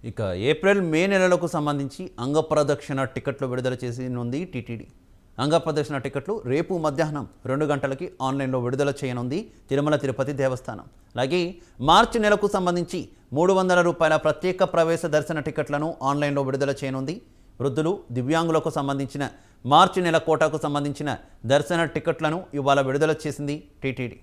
ఇక April May నెలలకు సంబంధించి అంగప్రదక్షిణ టికెట్లు విడుదల చేసినుంది టీటీడీ. అంగప్రదక్షిణ టికెట్లు రేపు మధ్యాహ్నం 2 గంటలకి ఆన్లైన్లో విడుదల చేయనుంది తిరుమల తిరుపతి దేవస్థానం. అలాగే మార్చి నెలకు సంబంధించి ₹300 ప్రత్యేక ప్రవేశ దర్శన టికెట్లను ఆన్లైన్లో విడుదల చేయనుంది. వృద్ధులు, దివ్యాంగులకు సంబంధించిన మార్చి నెల కోటాకు సంబంధించిన దర్శన టికెట్లను ఇవాళ విడుదల చేసింది టీటీడీ.